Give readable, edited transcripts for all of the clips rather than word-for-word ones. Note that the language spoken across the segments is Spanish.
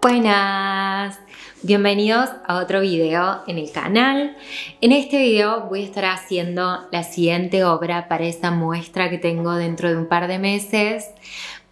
Buenas, bienvenidos a otro video en el canal. En este video voy a estar haciendo la siguiente obra para esa muestra que tengo dentro de un par de meses,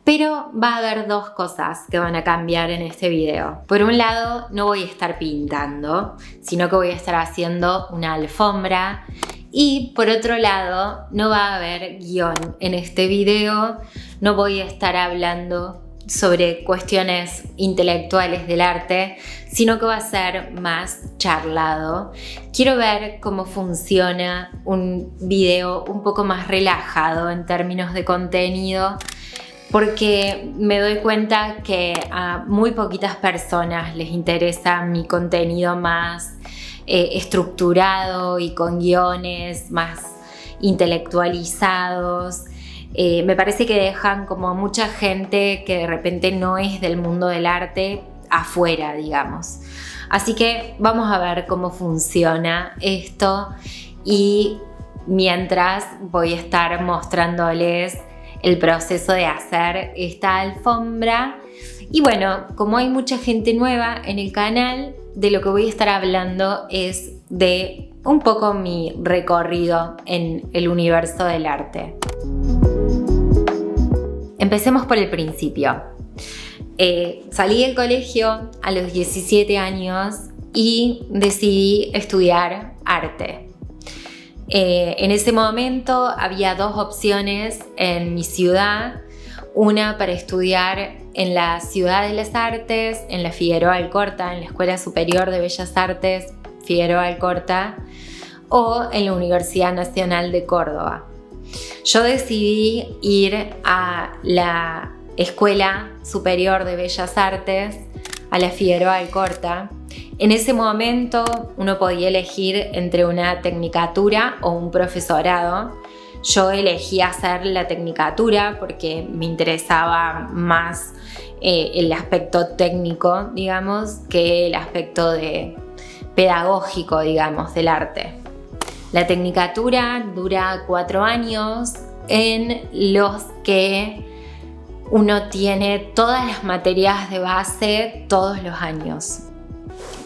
pero va a haber dos cosas que van a cambiar en este video. Por un lado, no voy a estar pintando, sino que voy a estar haciendo una alfombra. Y por otro lado, no va a haber guión en este video, no voy a estar hablando sobre cuestiones intelectuales del arte, sino que va a ser más charlado. Quiero ver cómo funciona un video un poco más relajado en términos de contenido, porque me doy cuenta que a muy poquitas personas les interesa mi contenido más estructurado y con guiones más intelectualizados. Me parece que dejan como mucha gente que de repente no es del mundo del arte afuera, digamos. Así que vamos a ver cómo funciona esto y mientras voy a estar mostrándoles el proceso de hacer esta alfombra. Y bueno, como hay mucha gente nueva en el canal, de lo que voy a estar hablando es de un poco mi recorrido en el universo del arte. Empecemos por el principio. Salí del colegio a los 17 años y decidí estudiar arte. En ese momento había dos opciones en mi ciudad, una para estudiar en la Ciudad de las Artes, en la Figueroa Alcorta, en la Escuela Superior de Bellas Artes Figueroa Alcorta, o en la Universidad Nacional de Córdoba. Yo decidí ir a la Escuela Superior de Bellas Artes, a la Figueroa Alcorta. En ese momento uno podía elegir entre una tecnicatura o un profesorado. Yo elegí hacer la tecnicatura porque me interesaba más el aspecto técnico, digamos, que el aspecto pedagógico, digamos, del arte. La tecnicatura dura 4 años en los que uno tiene todas las materias de base todos los años.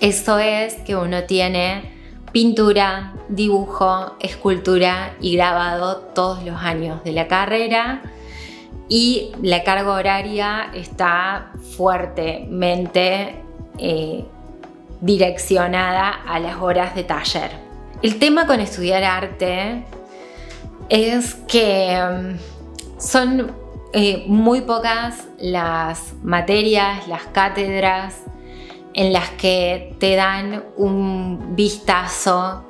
Eso es que uno tiene pintura, dibujo, escultura y grabado todos los años de la carrera, y la carga horaria está fuertemente direccionada a las horas de taller. El tema con estudiar arte es que son muy pocas las materias, las cátedras en las que te dan un vistazo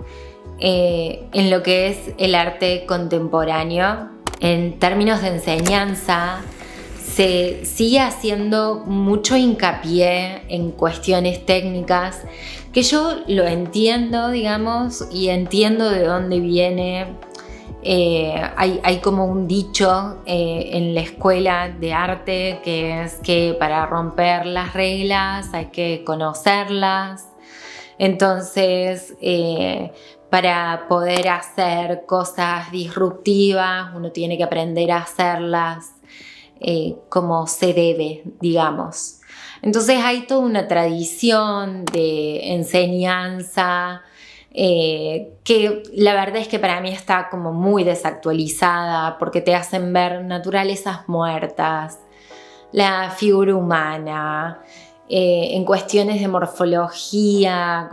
en lo que es el arte contemporáneo. En términos de enseñanza, se sigue haciendo mucho hincapié en cuestiones técnicas, que yo lo entiendo, digamos, y entiendo de dónde viene. Hay como un dicho en la escuela de arte que es que para romper las reglas hay que conocerlas. Entonces, para poder hacer cosas disruptivas, uno tiene que aprender a hacerlas como se debe, digamos. Entonces hay toda una tradición de enseñanza que la verdad es que para mí está como muy desactualizada, porque te hacen ver naturalezas muertas, la figura humana, en cuestiones de morfología,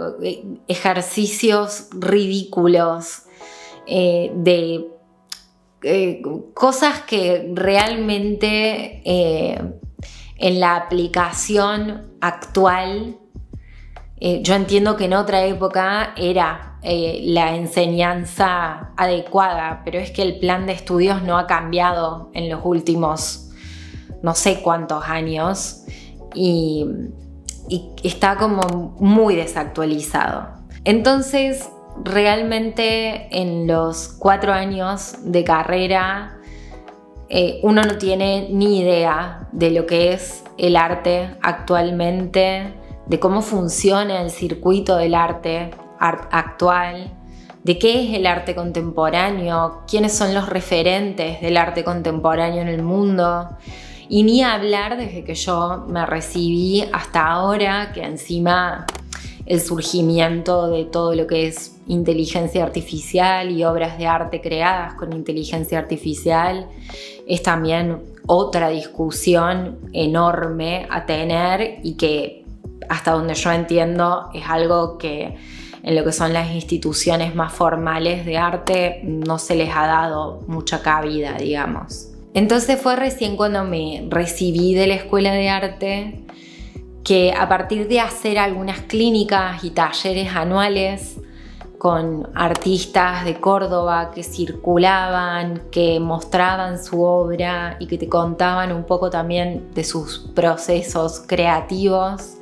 ejercicios ridículos, de cosas que realmente en la aplicación actual, yo entiendo que en otra época era la enseñanza adecuada, pero es que el plan de estudios no ha cambiado en los últimos no sé cuántos años y está como muy desactualizado. Entonces, realmente en los 4 años de carrera uno no tiene ni idea de lo que es el arte actualmente, de cómo funciona el circuito del arte actual, de qué es el arte contemporáneo, quiénes son los referentes del arte contemporáneo en el mundo. Y ni hablar desde que yo me recibí hasta ahora, que encima el surgimiento de todo lo que es inteligencia artificial y obras de arte creadas con inteligencia artificial es también otra discusión enorme a tener y que hasta donde yo entiendo es algo que en lo que son las instituciones más formales de arte no se les ha dado mucha cabida, digamos. Entonces fue recién cuando me recibí de la escuela de arte que a partir de hacer algunas clínicas y talleres anuales con artistas de Córdoba que circulaban, que mostraban su obra y que te contaban un poco también de sus procesos creativos,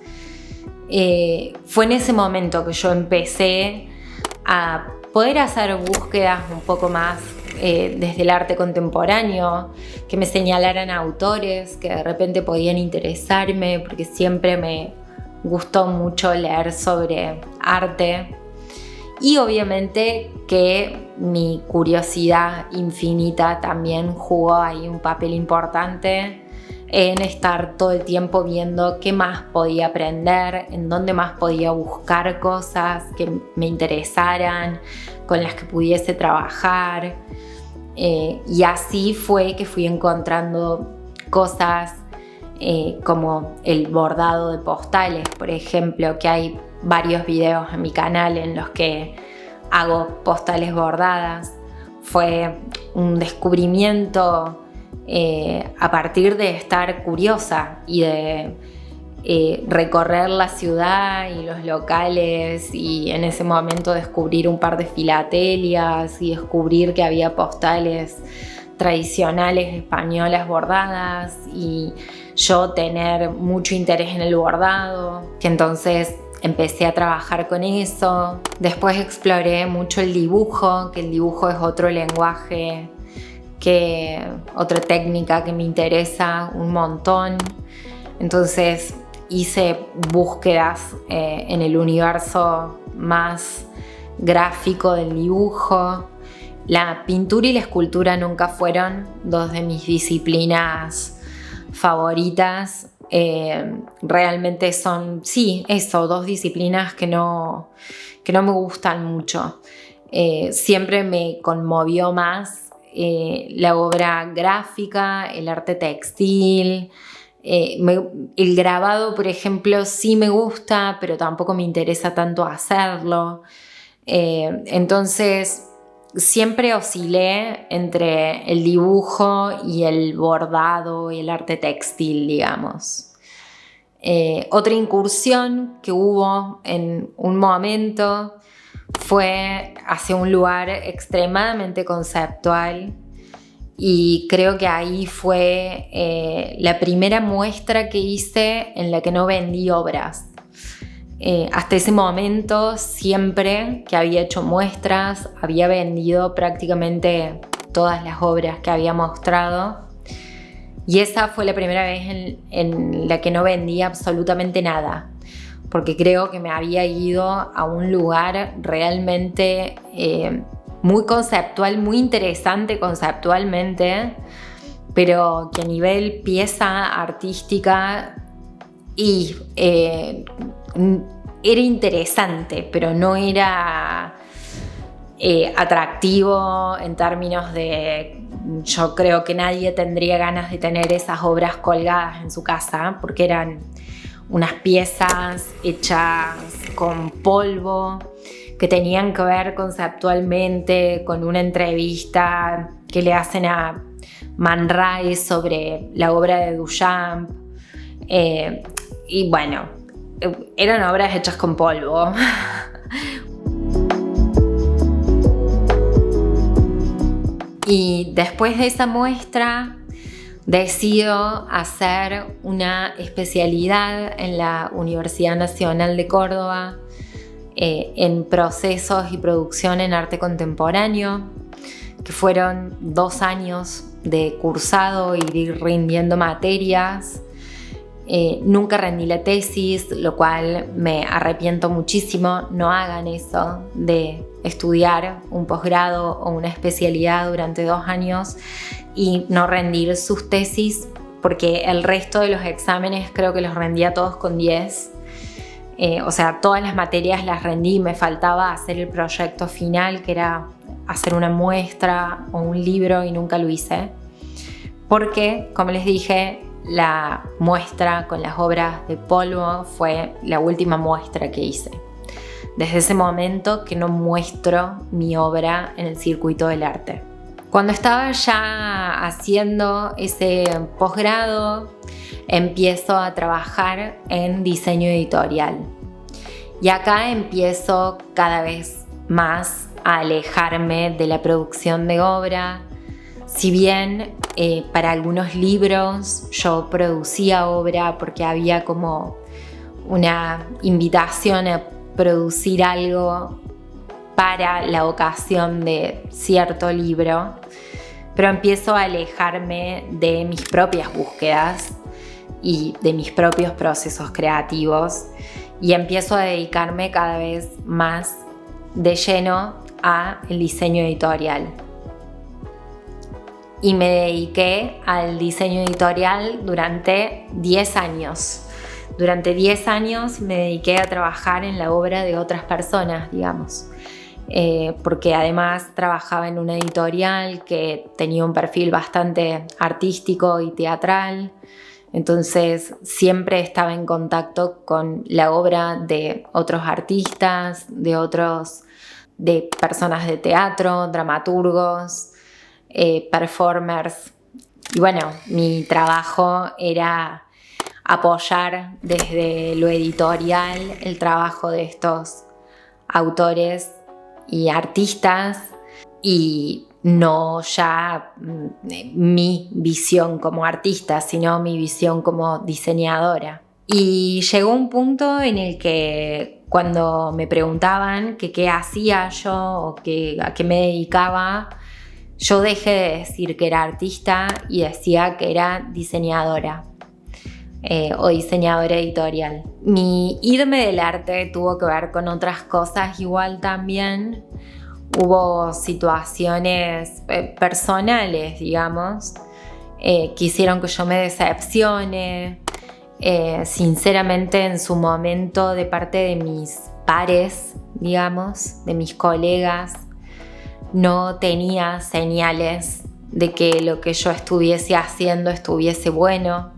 fue en ese momento que yo empecé a poder hacer búsquedas un poco más desde el arte contemporáneo, que me señalaran autores que de repente podían interesarme, porque siempre me gustó mucho leer sobre arte. Y obviamente que mi curiosidad infinita también jugó ahí un papel importante en estar todo el tiempo viendo qué más podía aprender, en dónde más podía buscar cosas que me interesaran, con las que pudiese trabajar. Y así fue que fui encontrando cosas como el bordado de postales, por ejemplo, que hay varios videos en mi canal en los que hago postales bordadas. Fue un descubrimiento a partir de estar curiosa y de recorrer la ciudad y los locales y en ese momento descubrir un par de filatelias y descubrir que había postales tradicionales españolas bordadas y yo tener mucho interés en el bordado, que entonces empecé a trabajar con eso. Después exploré mucho el dibujo, que el dibujo es otro lenguaje, otra técnica que me interesa un montón. Entonces hice búsquedas en el universo más gráfico del dibujo. La pintura y la escultura nunca fueron dos de mis disciplinas favoritas. Realmente son, sí, eso, dos disciplinas que no me gustan mucho. Siempre me conmovió más la obra gráfica, el arte textil. El grabado, por ejemplo, sí me gusta, pero tampoco me interesa tanto hacerlo. Entonces siempre oscilé entre el dibujo y el bordado y el arte textil, digamos. Otra incursión que hubo en un momento fue hacia un lugar extremadamente conceptual y creo que ahí fue la primera muestra que hice en la que no vendí obras. Hasta ese momento, siempre que había hecho muestras, había vendido prácticamente todas las obras que había mostrado. Y esa fue la primera vez en la que no vendí absolutamente nada, porque creo que me había ido a un lugar realmente muy conceptual, muy interesante conceptualmente, pero que a nivel pieza artística y era interesante, pero no era atractivo en términos de... Yo creo que nadie tendría ganas de tener esas obras colgadas en su casa, porque eran unas piezas hechas con polvo que tenían que ver conceptualmente con una entrevista que le hacen a Man Ray sobre la obra de Duchamp. Y bueno, eran obras hechas con polvo. Y después de esa muestra decido hacer una especialidad en la Universidad Nacional de Córdoba en procesos y producción en arte contemporáneo, que fueron 2 años de cursado y de ir rindiendo materias. Nunca rendí la tesis, lo cual me arrepiento muchísimo. No hagan eso de estudiar un posgrado o una especialidad durante 2 años y no rendir sus tesis, porque el resto de los exámenes creo que los rendía todos con 10. O sea, todas las materias las rendí, me faltaba hacer el proyecto final, que era hacer una muestra o un libro, y nunca lo hice. Porque, como les dije, la muestra con las obras de polvo fue la última muestra que hice. Desde ese momento que no muestro mi obra en el circuito del arte. Cuando estaba ya haciendo ese posgrado, empiezo a trabajar en diseño editorial. Y acá empiezo cada vez más a alejarme de la producción de obra. Si bien para algunos libros yo producía obra porque había como una invitación a producir algo para la ocasión de cierto libro, pero empiezo a alejarme de mis propias búsquedas y de mis propios procesos creativos y empiezo a dedicarme cada vez más de lleno al diseño editorial. Y me dediqué al diseño editorial durante 10 años. Durante 10 años me dediqué a trabajar en la obra de otras personas, digamos. Porque además trabajaba en una editorial que tenía un perfil bastante artístico y teatral. Entonces siempre estaba en contacto con la obra de otros artistas, de personas de teatro, dramaturgos, performers. Y bueno, mi trabajo era apoyar desde lo editorial el trabajo de estos autores y artistas y no ya mi visión como artista, sino mi visión como diseñadora. Y llegó un punto en el que cuando me preguntaban que qué hacía yo o a qué me dedicaba, yo dejé de decir que era artista y decía que era diseñadora o diseñadora editorial. Mi irme del arte tuvo que ver con otras cosas igual también. Hubo situaciones personales, digamos, que hicieron que yo me decepcione. Sinceramente, en su momento, de parte de mis pares, digamos, de mis colegas, no tenía señales de que lo que yo estuviese haciendo estuviese bueno.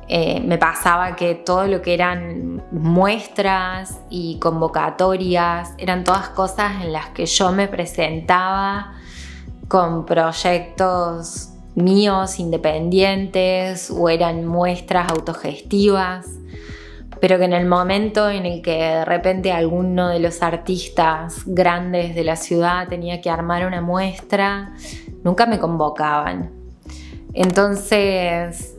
Me pasaba que todo lo que eran muestras y convocatorias eran todas cosas en las que yo me presentaba con proyectos míos independientes o eran muestras autogestivas, pero que en el momento en el que de repente alguno de los artistas grandes de la ciudad tenía que armar una muestra, nunca me convocaban. Entonces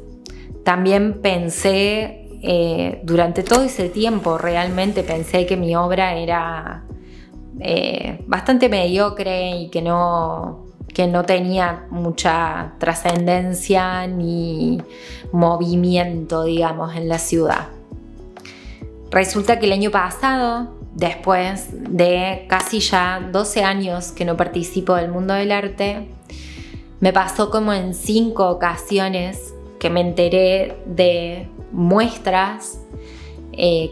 también pensé, durante todo ese tiempo realmente pensé que mi obra era bastante mediocre y que no tenía mucha trascendencia ni movimiento, digamos, en la ciudad. Resulta que el año pasado, después de casi ya 12 años que no participo del mundo del arte, me pasó como en 5 ocasiones que me enteré de muestras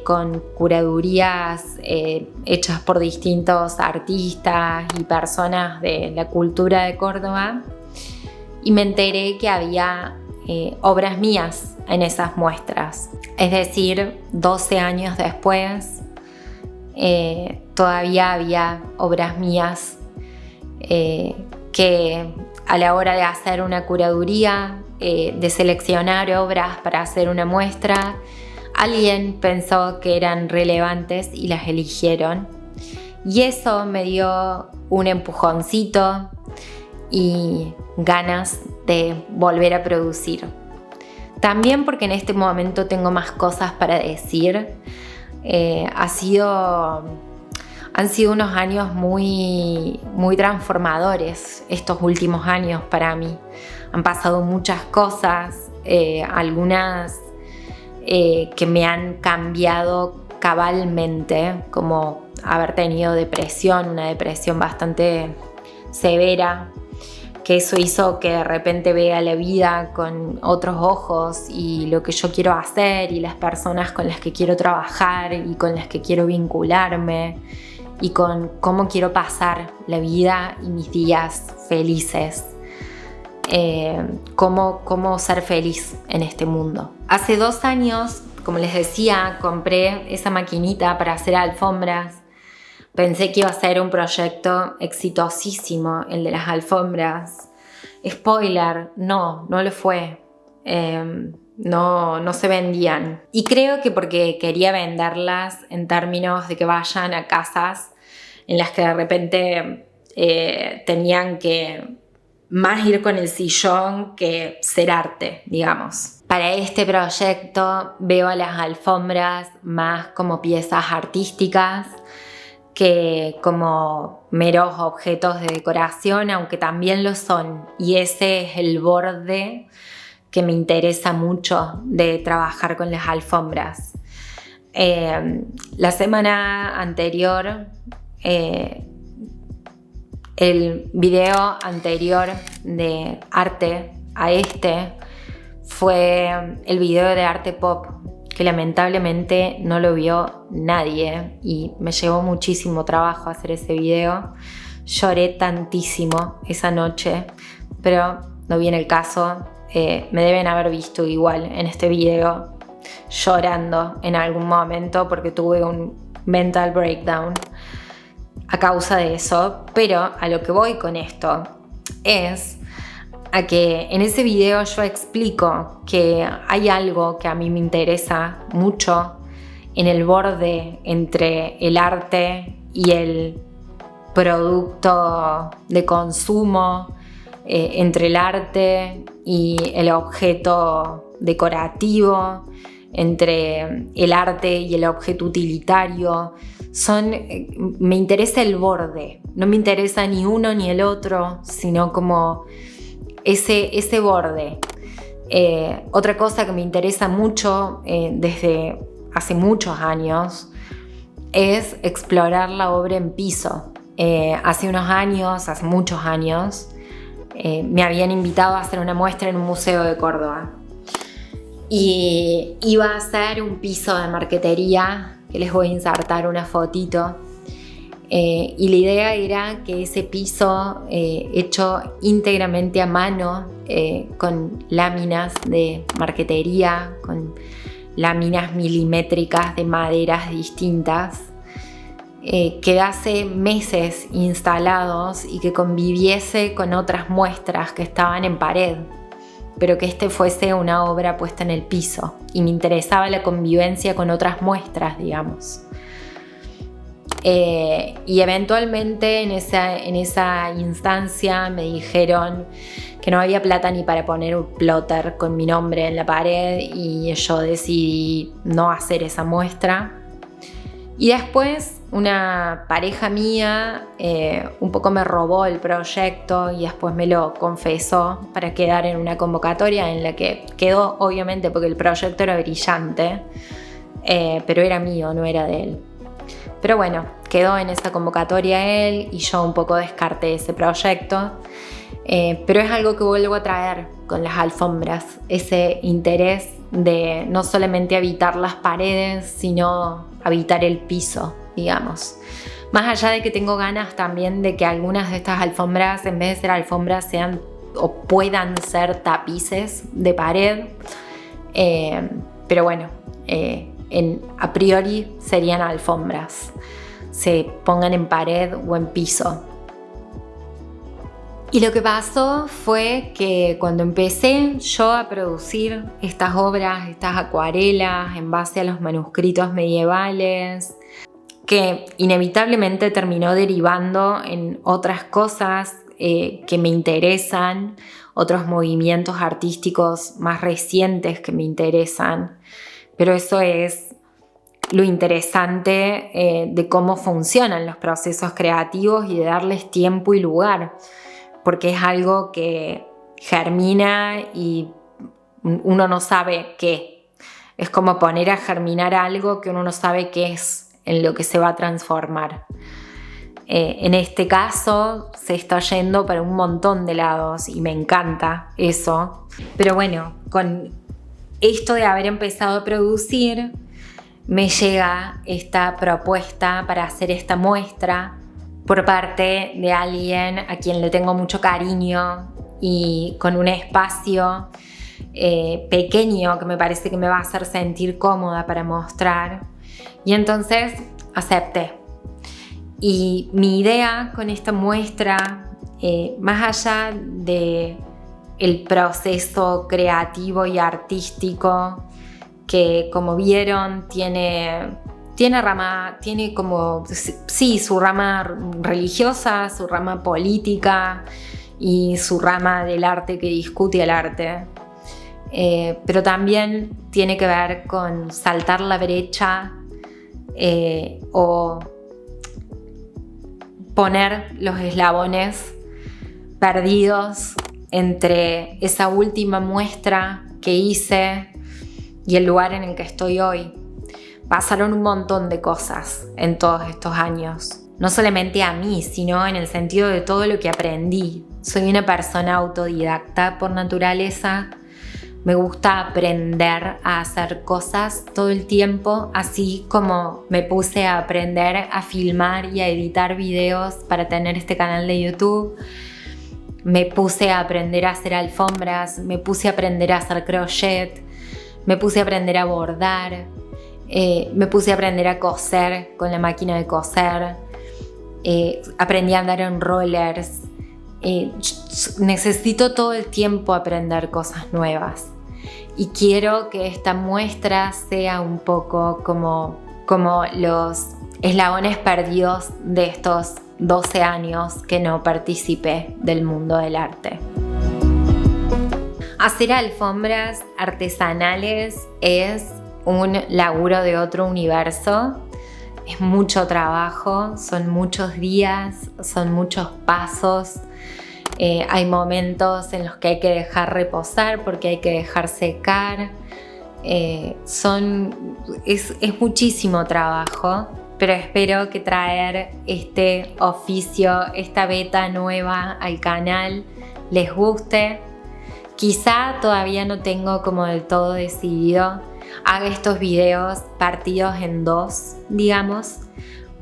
con curadurías hechas por distintos artistas y personas de la cultura de Córdoba, y me enteré que había obras mías en esas muestras. Es decir, 12 años después todavía había obras mías que a la hora de hacer una curaduría, de seleccionar obras para hacer una muestra, alguien pensó que eran relevantes y las eligieron. Y eso me dio un empujoncito y ganas de volver a producir. También porque en este momento tengo más cosas para decir. Han sido unos años muy, muy transformadores estos últimos años para mí. Han pasado muchas cosas, algunas que me han cambiado cabalmente, como haber tenido depresión, una depresión bastante severa, que eso hizo que de repente vea la vida con otros ojos y lo que yo quiero hacer y las personas con las que quiero trabajar y con las que quiero vincularme y con cómo quiero pasar la vida y mis días felices. Cómo ser feliz en este mundo. Hace 2 años, como les decía, compré esa maquinita para hacer alfombras. Pensé que iba a ser un proyecto exitosísimo, el de las alfombras. Spoiler, no lo fue. No se vendían. Y creo que porque quería venderlas en términos de que vayan a casas en las que de repente tenían que más ir con el sillón que ser arte, digamos. Para este proyecto veo a las alfombras más como piezas artísticas que como meros objetos de decoración, aunque también lo son. Y ese es el borde que me interesa mucho de trabajar con las alfombras. La semana anterior, el video anterior de arte a este fue el video de arte pop, que lamentablemente no lo vio nadie y me llevó muchísimo trabajo hacer ese video. Lloré tantísimo esa noche, pero no viene el caso. Me deben haber visto igual en este video llorando en algún momento porque tuve un mental breakdown a causa de eso. Pero a lo que voy con esto es a que en ese video yo explico que hay algo que a mí me interesa mucho en el borde entre el arte y el producto de consumo, entre el arte y el objeto decorativo, entre el arte y el objeto utilitario. Me interesa el borde, no me interesa ni uno ni el otro, sino como ese borde. Otra cosa que me interesa mucho desde hace muchos años es explorar la obra en piso. Hace muchos años, me habían invitado a hacer una muestra en un museo de Córdoba. Y iba a hacer un piso de marquetería, que les voy a insertar una fotito. Y la idea era que ese piso hecho íntegramente a mano, con láminas de marquetería, con láminas milimétricas de maderas distintas, quedase meses instalados y que conviviese con otras muestras que estaban en pared, pero que este fuese una obra puesta en el piso. Y me interesaba la convivencia con otras muestras, digamos. Y eventualmente en esa instancia me dijeron que no había plata ni para poner un plotter con mi nombre en la pared, y yo decidí no hacer esa muestra. Y después una pareja mía un poco me robó el proyecto y después me lo confesó para quedar en una convocatoria en la que quedó, obviamente, porque el proyecto era brillante, pero era mío, no era de él. Pero bueno, quedó en esa convocatoria él y yo un poco descarté ese proyecto. Pero es algo que vuelvo a traer con las alfombras, ese interés de no solamente habitar las paredes, sino habitar el piso, digamos. Más allá de que tengo ganas también de que algunas de estas alfombras, en vez de ser alfombras, sean o puedan ser tapices de pared. Pero bueno, a priori serían alfombras, se pongan en pared o en piso. Y lo que pasó fue que cuando empecé yo a producir estas obras, estas acuarelas en base a los manuscritos medievales, que inevitablemente terminó derivando en otras cosas que me interesan, otros movimientos artísticos más recientes que me interesan. Pero eso es lo interesante de cómo funcionan los procesos creativos y de darles tiempo y lugar, porque es algo que germina y uno no sabe qué. Es como poner a germinar algo que uno no sabe qué es, en lo que se va a transformar. En este caso se está yendo para un montón de lados y me encanta eso. Pero bueno, con esto de haber empezado a producir, me llega esta propuesta para hacer esta muestra por parte de alguien a quien le tengo mucho cariño y con un espacio pequeño que me parece que me va a hacer sentir cómoda para mostrar. Y entonces acepté. Y mi idea con esta muestra, más allá de el proceso creativo y artístico, que como vieron tiene como, sí, su rama religiosa, su rama política y su rama del arte que discute el arte. Pero también tiene que ver con saltar la brecha o poner los eslabones perdidos entre esa última muestra que hice y el lugar en el que estoy hoy. Pasaron un montón de cosas en todos estos años. No solamente a mí, sino en el sentido de todo lo que aprendí. Soy una persona autodidacta por naturaleza. Me gusta aprender a hacer cosas todo el tiempo, así como me puse a aprender a filmar y a editar videos para tener este canal de YouTube. Me puse a aprender a hacer alfombras, me puse a aprender a hacer crochet, me puse a aprender a bordar, me puse a aprender a coser con la máquina de coser, aprendí a andar en rollers. Necesito todo el tiempo aprender cosas nuevas. Y quiero que esta muestra sea un poco como los eslabones perdidos de estos 12 años que no participé del mundo del arte. Hacer alfombras artesanales es un laburo de otro universo. Es mucho trabajo, son muchos días, son muchos pasos. Hay momentos en los que hay que dejar reposar porque hay que dejar secar. Es muchísimo trabajo, pero espero que traer este oficio, esta beta nueva al canal les guste. Quizá todavía no tengo como del todo decidido. Haga estos videos partidos en dos, digamos,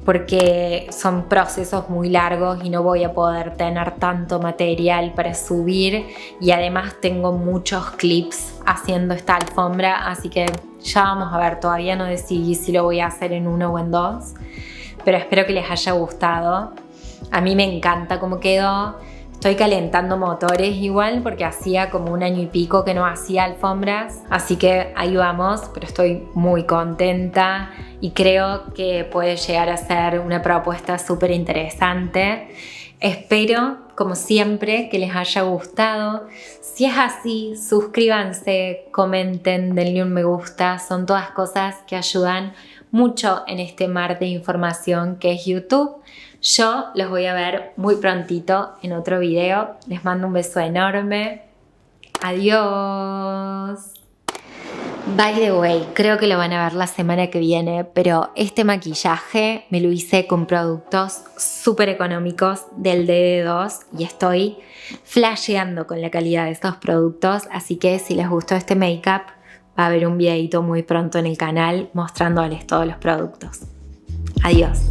porque son procesos muy largos y no voy a poder tener tanto material para subir, y además tengo muchos clips haciendo esta alfombra, así que ya vamos a ver, todavía no decidí si lo voy a hacer en uno o en dos, pero espero que les haya gustado. A mí me encanta cómo quedó. Estoy calentando motores igual porque hacía como 1 año y pico que no hacía alfombras, así que ahí vamos, pero estoy muy contenta y creo que puede llegar a ser una propuesta súper interesante. Espero, como siempre, que les haya gustado. Si es así, suscríbanse, comenten, denle un me gusta, son todas cosas que ayudan mucho en este mar de información que es YouTube. Yo los voy a ver muy prontito en otro video. Les mando un beso enorme. Adiós. By the way, creo que lo van a ver la semana que viene, pero este maquillaje me lo hice con productos súper económicos del DD2 y estoy flasheando con la calidad de estos productos, así que si les gustó este make-up, va a haber un videito muy pronto en el canal mostrándoles todos los productos. Adiós.